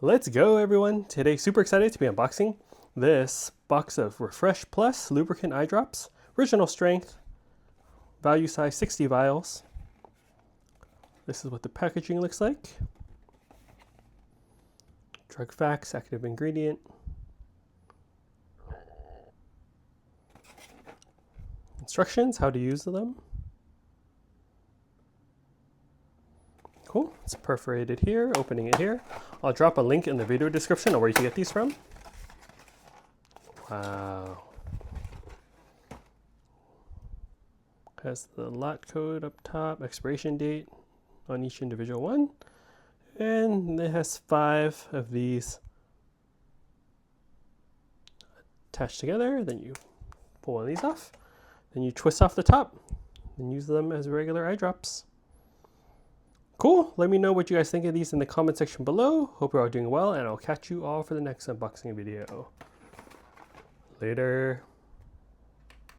Let's go, everyone. Today, super excited to be unboxing this box of Refresh Plus Lubricant eye drops. Original strength, value size 60 vials. This is what the packaging looks like. Drug facts, active ingredient. Instructions, how to use them. Cool, it's perforated here, opening it here. I'll drop a link in the video description of where you can get these from. Wow. Has the lot code up top, expiration date on each individual one. And it has 5 of these attached together. Then you pull one of these off. Then you twist off the top and use them as regular eye drops. Cool. Let me know what you guys think of these in the comment section below. Hope you're all doing well, and I'll catch you all for the next unboxing video. Later.